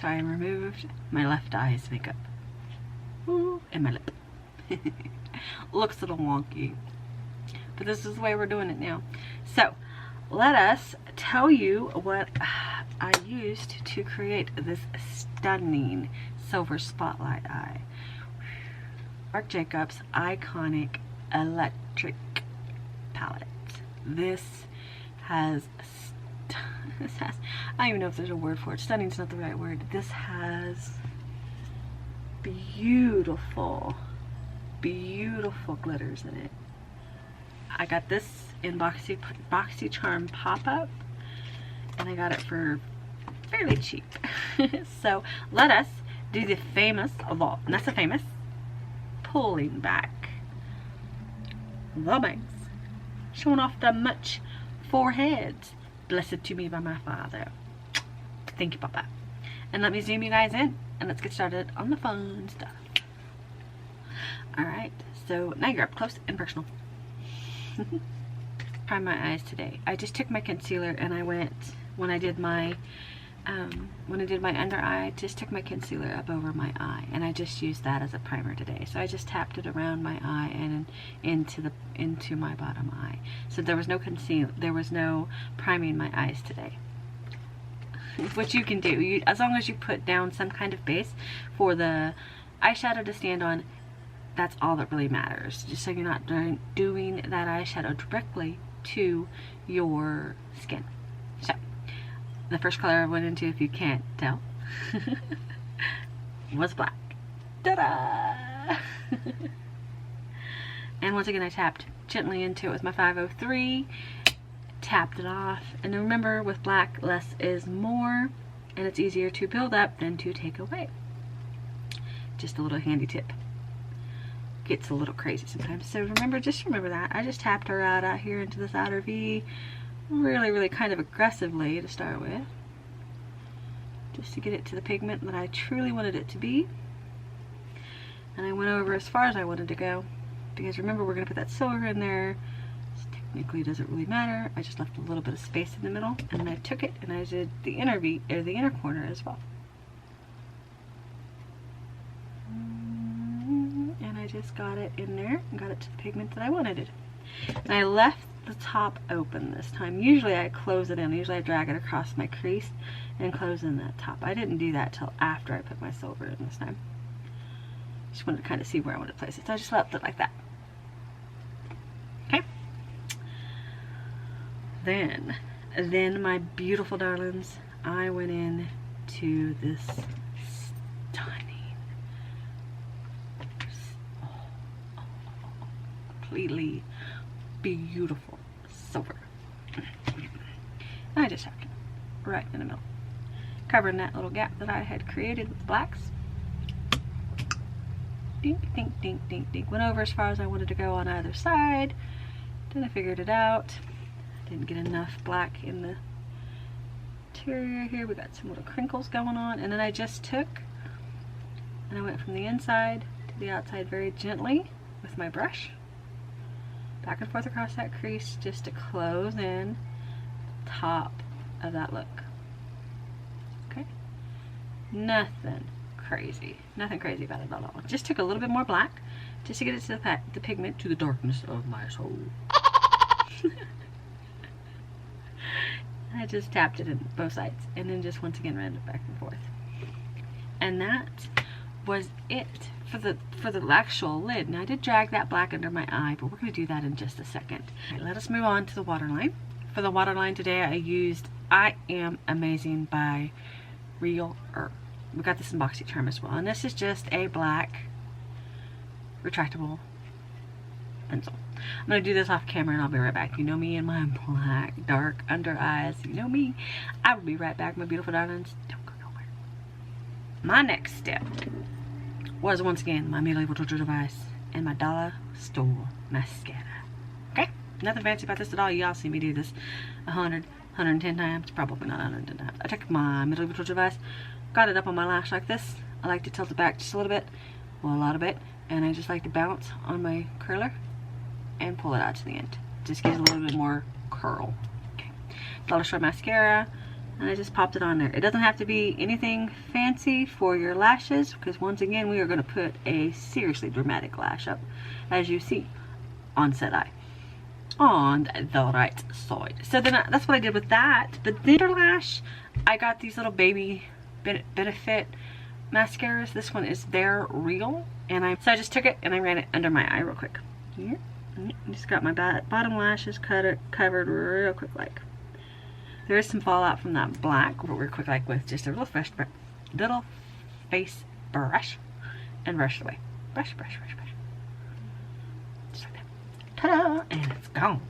so I removed my left eye's makeup. Ooh, and my lip. Looks a little wonky, but this is the way we're doing it now. So let us tell you what I used to create this stunning silver spotlight eye. Marc Jacob's iconic electric palette. This has, I don't even know if there's a word for it. Stunning's not the right word. This has beautiful glitters in it. I got this in Boxy Charm pop-up, and I got it for fairly cheap. So let us do the famous of all, not so famous, pulling back the bangs, showing off the much foreheads blessed to me by my father. Thank you, Papa. And let me zoom you guys in, and let's get started on the fun stuff. Alright, so now you're up close and personal. Prime my eyes today. I just took my concealer and I went, when I did my under eye, just took my concealer up over my eye, and I just used that as a primer today. So I just tapped it around my eye and into my bottom eye. So there was no priming my eyes today. What you can do, as long as you put down some kind of base for the eyeshadow to stand on, that's all that really matters. Just so you're not doing that eyeshadow directly to your skin. So the first color I went into, if you can't tell, was black. Ta-da! And once again, I tapped gently into it with my 503, tapped it off. And remember, with black, less is more, and it's easier to build up than to take away. Just a little handy tip. Gets a little crazy sometimes, so just remember that. I just tapped her out here into this outer V, really kind of aggressively to start with, just to get it to the pigment that I truly wanted it to be. And I went over as far as I wanted to go, because remember, we're going to put that silver in there. This technically doesn't really matter. I just left a little bit of space in the middle, and then I took it and I did the inner V, or the inner corner as well. I just got it in there and got it to the pigment that I wanted it. And I left the top open this time. Usually I close it in. Usually I drag it across my crease and close in that top. I didn't do that till after I put my silver in this time. Just wanted to kind of see where I wanted to place it. So I just left it like that. Okay. Then my beautiful darlings, I went in to this stunning, completely beautiful silver. I just tapped it right in the middle, covering that little gap that I had created with blacks. Dink, dink, dink, dink, dink. Went over as far as I wanted to go on either side. Then I figured it out. Didn't get enough black in the interior here. We got some little crinkles going on, and then I just took and I went from the inside to the outside very gently with my brush, back and forth across that crease, just to close in the top of that look. Okay, nothing crazy about it at all. Just took a little bit more black just to get it to the pigment, to the darkness of my soul. I just tapped it in both sides, and then just once again ran it back and forth. And that was it for the actual lid. Now I did drag that black under my eye, but we're going to do that in just a second. All right, let us move on to the waterline. For the waterline today, I used I Am Amazing by e.l.f. We got this in Boxy Charm as well, and this is just a black retractable pencil. I'm going to do this off camera and I'll be right back. You know me and my black, dark under eyes. You know me. I will be right back, my beautiful darlings. Don't go nowhere. My next step was once again my medieval torture device and my dollar store mascara. Okay? Nothing fancy about this at all. Y'all see me do this 110 times. Probably not 110 times. I took my medieval torture device, got it up on my lash like this. I like to tilt it back just a little bit. Well, a lot of it. And I just like to bounce on my curler and pull it out to the end. Just gives a little bit more curl. Okay. Dollar Store mascara. And I just popped it on there. It doesn't have to be anything fancy for your lashes, because once again we are going to put a seriously dramatic lash up, as you see on said eye, on the right side. So then that's what I did with that. But then for lash, I got these little baby Benefit mascaras. This one is They're Real, and so I just took it and I ran it under my eye real quick. Here, just got my bottom lashes covered real quick. Like there is some fallout from that black, but real quick, like with just a little face brush, and brush it away. Brush. Just like that. Ta-da! And it's gone.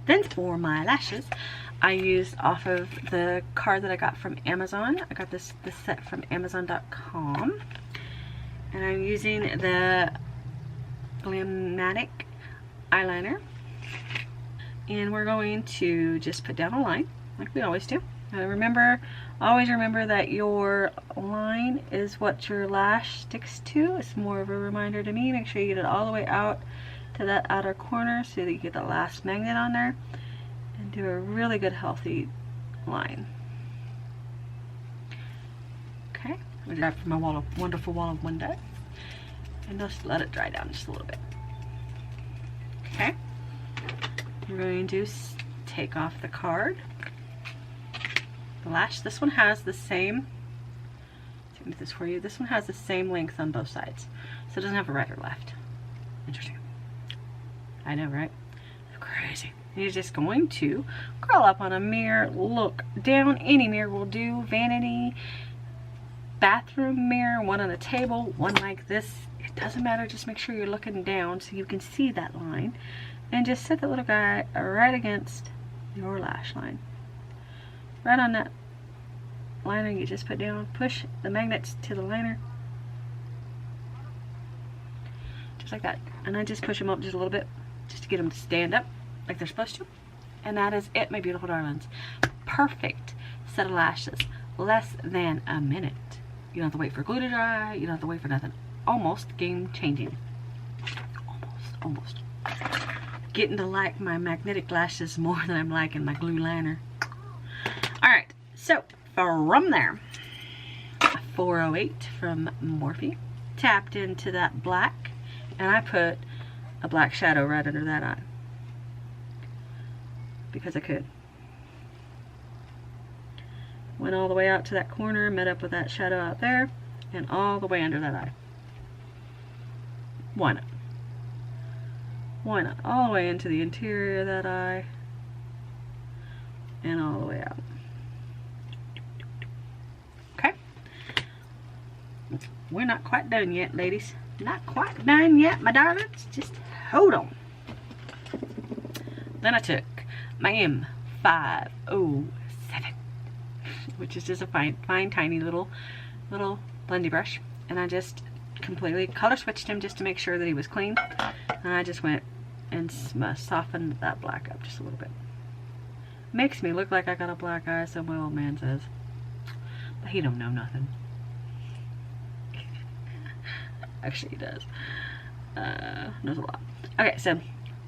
Then for my lashes, I used off of the card that I got from Amazon. I got this set from Amazon.com. And I'm using the Glammatic eyeliner. And we're going to just put down a line, like we always do. And always remember that your line is what your lash sticks to. It's more of a reminder to me. Make sure you get it all the way out to that outer corner so that you get the last magnet on there. And do a really good healthy line. Okay, I'm gonna grab from my wonderful wall of window and just let it dry down just a little bit. Okay, we're going to take off the card. The lash, this one has the same, let me do this for you. This one has the same length on both sides, so it doesn't have a right or left. Interesting. I know, right? Crazy. You're just going to curl up on a mirror, look down. Any mirror will do. Vanity, bathroom mirror, one on a table, one like this. It doesn't matter, just make sure you're looking down so you can see that line. And just set that little guy right against your lash line. Right on that liner you just put down. Push the magnets to the liner. Just like that. And I just push them up just a little bit, just to get them to stand up like they're supposed to. And that is it, my beautiful darlings. Perfect set of lashes. Less than a minute. You don't have to wait for glue to dry. You don't have to wait for nothing. Almost game changing. Almost. Getting to like my magnetic lashes more than I'm liking my glue liner. Alright, so from there, 408 from Morphe. Tapped into that black, and I put a black shadow right under that eye. Because I could. Went all the way out to that corner, met up with that shadow out there, and all the way under that eye. Why not? Why not? All the way into the interior of that eye, and all the way out. Okay? We're not quite done yet, ladies. Not quite done yet, my darlings. Just hold on. Then I took my M507, which is just a fine tiny little blendy brush, and I just completely color switched him just to make sure that he was clean, and I just went and softened that black up just a little bit. Makes me look like I got a black eye, so my old man says, but he don't know nothing. Actually he does. Knows a lot. Okay, so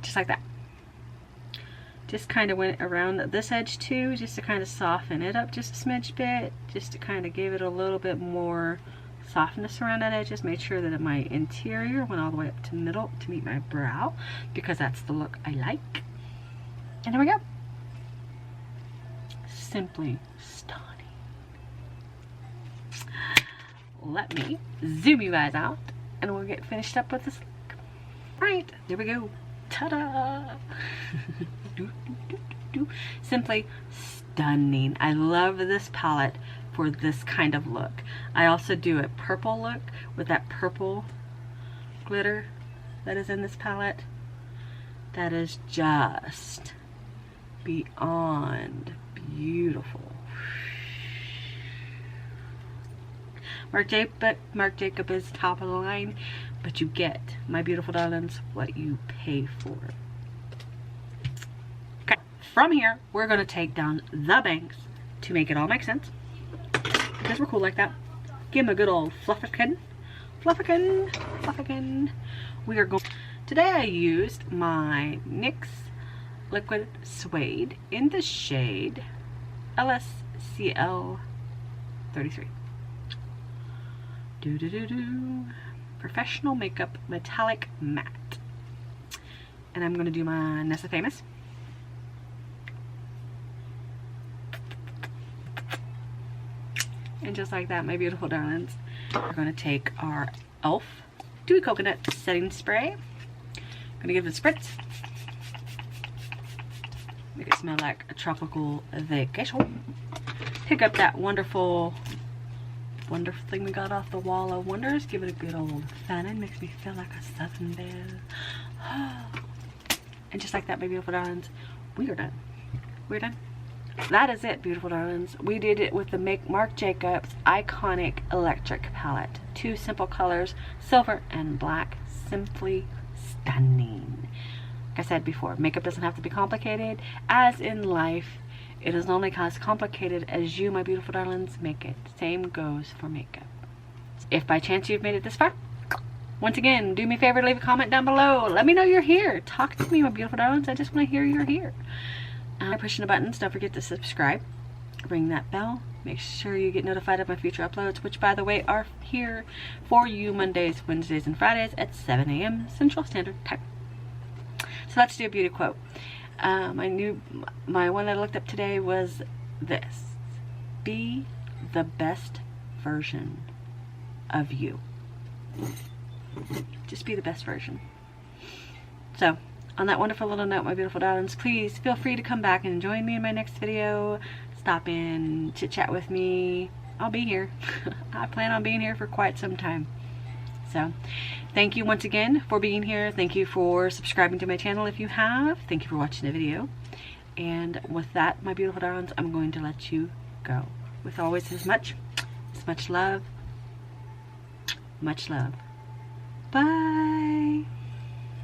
just like that. Just kind of went around this edge too, just to kind of soften it up just a smidge bit, just to kind of give it a little bit more softness around that edge. Just made sure that my interior went all the way up to middle to meet my brow, because that's the look I like. And there we go. Simply stunning. Let me zoom you guys out and we'll get finished up with this look. Right, there we go. Ta-da! Simply stunning. I love this palette for this kind of look. I also do a purple look with that purple glitter that is in this palette. That is just beyond beautiful. Marc Jacob is top of the line, but you get, my beautiful darlings, what you pay for. Okay, from here, we're going to take down the bangs to make it all make sense, because we're cool like that. Give them a good old fluffican. We are going, today I used my NYX Liquid Suede in the shade LSCL 33. Professional Makeup Metallic Matte. And I'm going to do my Nessa Famous. And just like that, my beautiful darlings, we're going to take our e.l.f. Dewy Coconut Setting Spray. I'm going to give it a spritz. Make it smell like a tropical vacation. Pick up that wonderful thing we got off the Wall of Wonders. Give it a good old fan. It makes me feel like a southern belle. And just like that, my beautiful darlings, we are done. We're done. That is it, beautiful darlings. We did it with the Marc Jacobs iconic electric palette. 2 simple colors, silver and black. Simply stunning. Like I said before, makeup doesn't have to be complicated. As in life, it is only as complicated as you, my beautiful darlings, make it. Same goes for makeup. If by chance you've made it this far, once again, do me a favor, leave a comment down below. Let me know you're here. Talk to me, my beautiful darlings. I just want to hear you're here. Pushing the buttons, don't forget to subscribe, ring that bell, make sure you get notified of my future uploads, which by the way are here for you Mondays, Wednesdays, and Fridays at 7 a.m. Central Standard Time. So let's do a beauty quote. My one that I looked up today was this: be the best version of you. Just be the best version. So on that wonderful little note, my beautiful darlings, please feel free to come back and join me in my next video. Stop in, chit chat with me. I'll be here. I plan on being here for quite some time. So thank you once again for being here. Thank you for subscribing to my channel if you have. Thank you for watching the video. And with that, my beautiful darlings, I'm going to let you go. With always as much love. Much love. Bye.